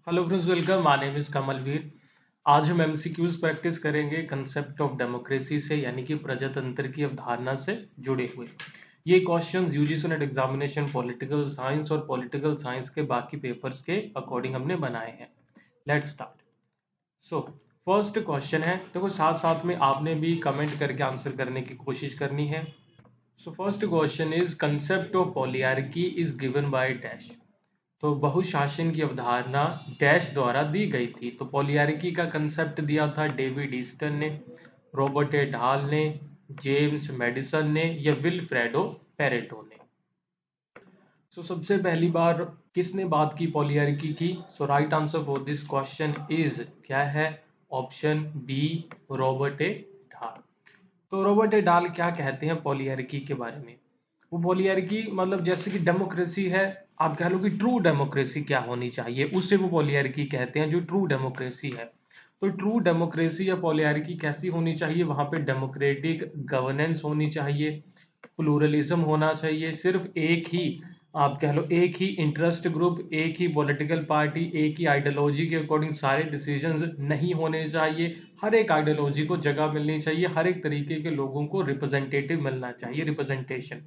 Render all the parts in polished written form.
Hello friends, welcome. My name is Kamalveer. आज हम MCQs practice करेंगे कंसेप्ट ऑफ डेमोक्रेसी से, यानी कि प्रजातंत्र की अवधारणा से जुड़े हुए। ये questions UGC net examination political science और पॉलिटिकल साइंस के बाकी पेपर्स के अकॉर्डिंग हमने बनाए हैं। Let's start. So first question है, देखो साथ साथ में आपने भी कमेंट करके आंसर करने की कोशिश करनी है। So first question is concept of polyarchy is given by dash. तो बहुशासन की अवधारणा डैश द्वारा दी गई थी। तो पॉलियार्की का कंसेप्ट दिया था डेविड ईस्टन ने, रॉबर्ट ए ढाल ने, जेम्स मेडिसन ने या विल्फ्रेडो पेरेटो ने। सो सबसे पहली बार किसने बात की पॉलियार्की की? So right answer for this question is क्या है? ऑप्शन बी, रॉबर्ट ए ढाल। तो रॉबर्ट ए ढाल क्या कहते हैं पॉलियार्की के बारे में? वो पॉलियार्की मतलब जैसे कि डेमोक्रेसी है, आप कह लो कि ट्रू डेमोक्रेसी क्या होनी चाहिए, उससे वो पॉलियार्की कहते हैं, जो ट्रू डेमोक्रेसी है। तो ट्रू डेमोक्रेसी या पॉलियार्की कैसी होनी चाहिए? वहां पे डेमोक्रेटिक गवर्नेंस होनी चाहिए, प्लूरलिज्म होना चाहिए, सिर्फ एक ही, आप कह लो एक ही इंटरेस्ट ग्रुप, एक ही पॉलिटिकल पार्टी, एक ही आइडियोलॉजी के अकॉर्डिंग सारे डिसीजंस नहीं होने चाहिए। हर एक आइडियोलॉजी को जगह मिलनी चाहिए, हर एक तरीके के लोगों को रिप्रेजेंटेटिव मिलना चाहिए, रिप्रेजेंटेशन।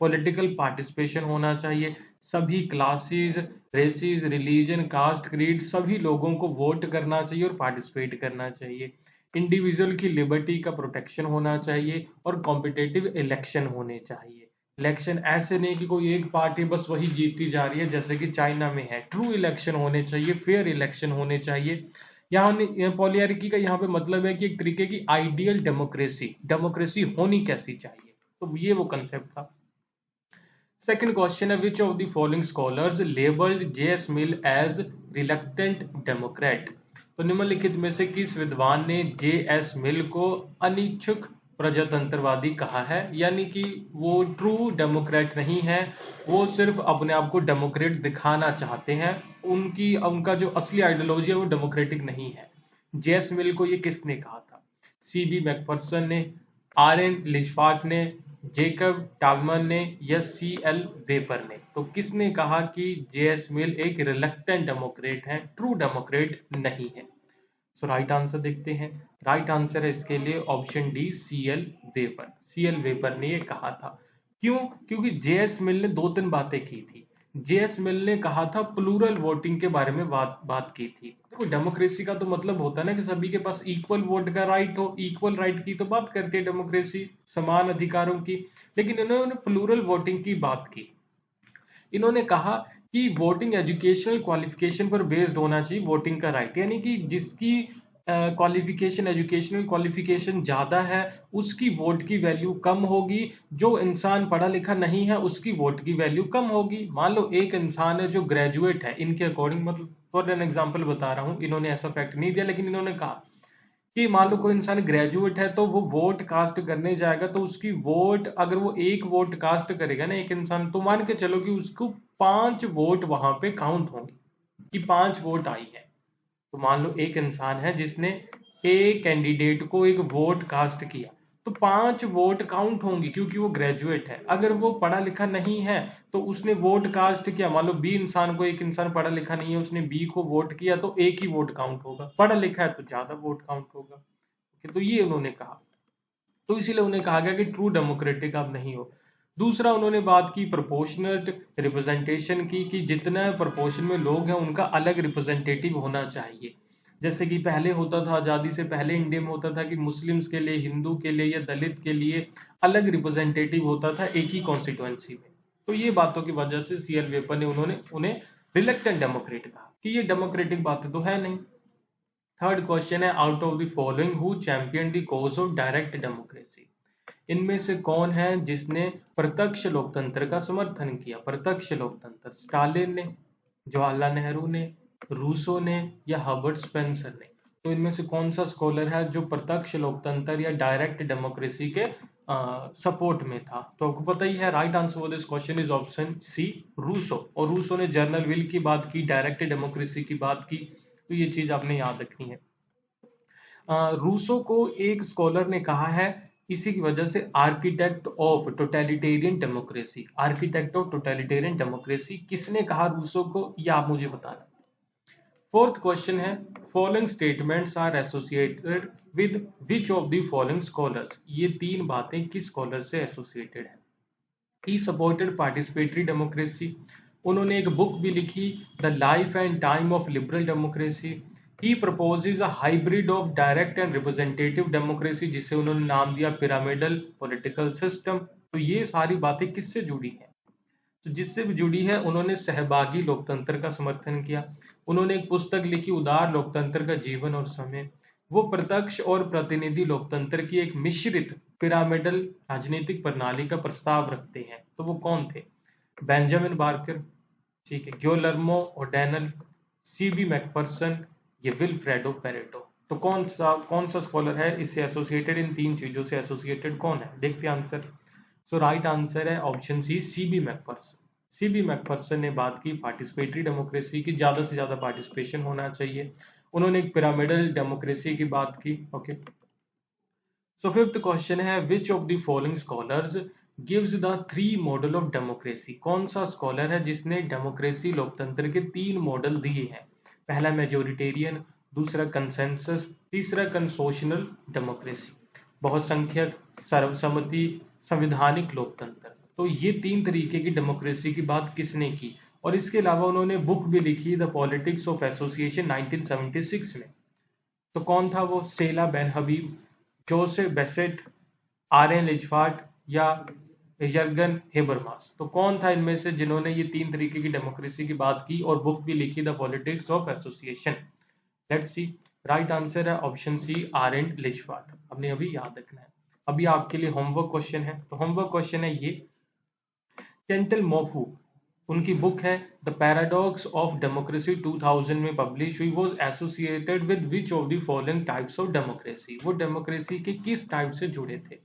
पॉलिटिकल पार्टिसिपेशन होना चाहिए, सभी classes, races, religion, caste, creed, सभी लोगों को वोट करना चाहिए और पार्टिसिपेट करना चाहिए। इंडिविजुअल की लिबर्टी का प्रोटेक्शन होना चाहिए और कॉम्पिटेटिव इलेक्शन होने चाहिए। इलेक्शन ऐसे नहीं कि कोई एक पार्टी बस वही जीतती जा रही है, जैसे कि चाइना में है। ट्रू इलेक्शन होने चाहिए, फेयर इलेक्शन होने चाहिए। यहाँ पॉलियार्की का यहाँ पे मतलब है कि एक तरीके की आइडियल डेमोक्रेसी, डेमोक्रेसी होनी कैसी चाहिए। तो ये वो कंसेप्ट था। सेकंड क्वेश्चन है, which of the following scholars labelled JS Mill as reluctant democrat. तो निम्नलिखित में से किस विद्वान ने जेएस मिल को अनिच्छुक प्रजातंत्रवादी कहा है? यानी कि वो ट्रू डेमोक्रेट नहीं है, वो सिर्फ अपने आप को डेमोक्रेट दिखाना चाहते हैं, उनका जो असली आइडियोलॉजी है वो डेमोक्रेटिक नहीं है। जेएस मिल को ये किसने कहा था? सीबी मैकफर्सन ने, आर एन लिचफार्ट ने, जेकब टालमन ने या सी एल वेपर ने। तो किसने कहा कि जेएस मिल एक रिलक्टेंट डेमोक्रेट है, ट्रू डेमोक्रेट नहीं है? सो राइट आंसर देखते हैं। राइट आंसर है इसके लिए option D, C L Wayper. C L Wayper ने ये कहा था। क्यों? क्योंकि जेएस मिल ने दो तीन बातें की थी। जेएस मिल ने कहा था, प्लूरल वोटिंग के बारे में बात की थी। देखो डेमोक्रेसी का तो मतलब होता है ना कि सभी के पास इक्वल वोट का राइट हो। इक्वल राइट की तो बात करती है डेमोक्रेसी, समान अधिकारों की। लेकिन इन्होंने प्लूरल वोटिंग की बात की। इन्होंने कहा कि वोटिंग एजुकेशनल क्वालिफिकेशन पर बेस्ड होना चाहिए वोटिंग का राइट, यानी कि जिसकी क्वालिफिकेशन, एजुकेशनल क्वालिफिकेशन ज्यादा है उसकी वोट की वैल्यू कम होगी, जो इंसान पढ़ा लिखा नहीं है उसकी वोट की वैल्यू कम होगी। मान लो एक इंसान है जो ग्रेजुएट है, इनके अकॉर्डिंग, मतलब फॉर एन एग्जाम्पल बता रहा हूं, इन्होंने ऐसा फैक्ट नहीं दिया लेकिन इन्होंने कहा कि मान लो कोई इंसान ग्रेजुएट है तो वो वोट कास्ट करने जाएगा, तो उसकी वोट, अगर वो एक वोट कास्ट करेगा ना एक इंसान, तो मान के चलो कि उसको 5 वोट वहां पे काउंट होंगे कि 5 वोट आई है। तो मान लो एक इंसान है जिसने ए कैंडिडेट को एक वोट कास्ट किया, तो 5 वोट काउंट होंगी क्योंकि वो ग्रेजुएट है। अगर वो पढ़ा लिखा नहीं है तो उसने वोट कास्ट किया, मान लो बी इंसान को, एक इंसान पढ़ा लिखा नहीं है उसने बी को वोट किया, तो एक ही वोट काउंट होगा। पढ़ा लिखा है तो ज्यादा वोट काउंट होगा। तो ये उन्होंने कहा, तो इसीलिए उन्हें कहा गया कि ट्रू डेमोक्रेटिक आप नहीं हो। दूसरा उन्होंने बात की प्रोपोर्शनल रिप्रेजेंटेशन की, कि जितना प्रोपोर्शन में लोग हैं उनका अलग रिप्रेजेंटेटिव होना चाहिए। जैसे कि पहले होता था, आजादी से पहले इंडिया में होता था कि मुस्लिम्स के लिए, हिंदू के लिए या दलित के लिए अलग रिप्रेजेंटेटिव होता था एक ही कॉन्स्टिट्युएंसी में। तो ये बातों की वजह से सी एल वेपर ने उन्होंने उन्हें रिलेक्टेंट डेमोक्रेट कहा कि ये डेमोक्रेटिक बातें तो है नहीं। थर्ड क्वेश्चन है, out of the following who champion the cause of direct democracy. इनमें से कौन है जिसने प्रत्यक्ष लोकतंत्र का समर्थन किया? प्रत्यक्ष लोकतंत्र, स्टालिन ने, जवाहरलाल नेहरू ने, रूसो ने या हर्बर्ट स्पेंसर ने। तो इनमें से कौन सा स्कॉलर है जो प्रत्यक्ष लोकतंत्र या डायरेक्ट डेमोक्रेसी के सपोर्ट में था? तो आपको पता ही है, right answer for this question is option C, Rousseau. और रूसो ने जर्नल विल की बात की, डायरेक्ट डेमोक्रेसी की बात की। तो ये चीज आपने याद रखनी है। रूसो को एक स्कॉलर ने कहा है, इसी की वजह से, architect of totalitarian democracy. Architect of totalitarian democracy किसने कहा रूसो को, ये आप मुझे बताना। फोर्थ क्वेश्चन है following statements are associated with which of the following scholars, ये तीन बातें किस स्कॉलर से एसोसिएटेड है। ही सपोर्टेड पार्टिसिपेटरी डेमोक्रेसी, उन्होंने एक बुक भी लिखी the life and time of liberal democracy. He proposes a hybrid of direct and representative democracy, जिसे उन्होंने नाम दिया पिरामिडल पॉलिटिकल सिस्टम। तो ये सारी बातें किससे जुड़ी हैं, तो जिससे भी जुड़ी है उन्होंने सहभागी लोकतंत्र का समर्थन किया। उन्होंने एक पुस्तक लिखी उदार लोकतंत्र का जीवन और समय। वो प्रत्यक्ष और प्रतिनिधि लोकतंत्र की एक मिश्रित पिरामिडल राजनीतिक प्रणाली का प्रस्ताव रखते हैं। तो वो कौन थे, बेंजामिन बार्कर, ठीक है, ग्योलर्मो ओडेनल, सीबी मैकफरसन, ये विल्फ्रेडो पेरेटो। तो कौन सा स्कॉलर है इससे एसोसिएटेड, इन तीन चीजों से एसोसिएटेड कौन है, देखते हैं आंसर। सो राइट आंसर है option C, CB Macpherson. CB Macpherson ने बात की पार्टिसिपेटरी डेमोक्रेसी की, ज्यादा से ज्यादा पार्टिसिपेशन होना चाहिए। उन्होंने एक पिरामिडल डेमोक्रेसी की बात की। ओके, सो फिफ्थ क्वेश्चन है which of the following scholars gives the three model of democracy, कौन सा स्कॉलर है जिसने डेमोक्रेसी लोकतंत्र के तीन मॉडल दिए हैं। पहला मेजोरिटेरियन, दूसरा कंसेंसस, तीसरा कंसोशनल डेमोक्रेसी, बहुसंख्यक, सर्वसम्मति, संवैधानिक लोकतंत्र। तो ये तीन तरीके की डेमोक्रेसी की बात किसने की, और इसके अलावा उन्होंने बुक भी लिखी द पॉलिटिक्स ऑफ एसोसिएशन 1976 में। तो कौन था वो, सेला बेन हबीब, जोसेफ बेसेट, आर.एन. लिचफार्ड या यर्गन हेबरमास। तो कौन था इनमें से जिन्होंने ये तीन तरीके की डेमोक्रेसी की बात की और बुक भी लिखी the politics of association. Let's see, right answer है ऑप्शन सी, आर.एन. लिचफार्ड। हमने अभी याद रखना है। अभी आपके लिए होमवर्क क्वेश्चन है, तो होमवर्क क्वेश्चन है ये, चेंटल मोफू, उनकी बुक है द पैराडॉक्स ऑफ डेमोक्रेसी 2000 में पब्लिश हुई, वो associated with which of the following types of democracy, वो डेमोक्रेसी के किस टाइप से जुड़े थे,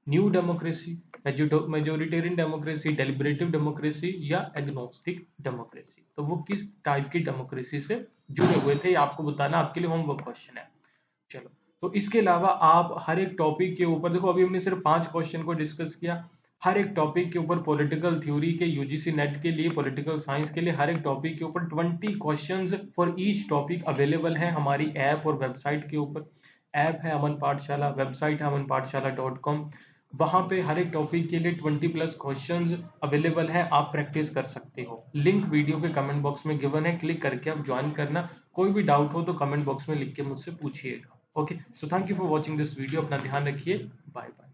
new democracy, majoritarian democracy, deliberative democracy या एग्नोस्टिक डेमोक्रेसी। तो वो किस टाइप की डेमोक्रेसी से जुड़े हुए थे, आपको बताना, आपके लिए होमवर्क क्वेश्चन है। चलो, तो इसके अलावा आप हर एक टॉपिक के ऊपर, देखो अभी हमने सिर्फ 5 क्वेश्चन को डिस्कस किया, हर एक टॉपिक के ऊपर पॉलिटिकल थ्योरी के यूजीसी नेट के लिए, पॉलिटिकल साइंस के लिए हर एक टॉपिक के ऊपर 20 questions for each topic available है हमारी ऐप और वेबसाइट के ऊपर। ऐप है अमन पाठशाला, वेबसाइट है amanpathshala.com। वहां पे हर एक टॉपिक के लिए 20+ क्वेश्चंस अवेलेबल है, आप प्रैक्टिस कर सकते हो। लिंक वीडियो के कमेंट बॉक्स में गिवन है, क्लिक करके आप ज्वाइन करना। कोई भी डाउट हो तो कमेंट बॉक्स में लिख के मुझसे पूछिएगा। Okay, so thank you for watching this video, अपना ध्यान रखिए, बाय बाय।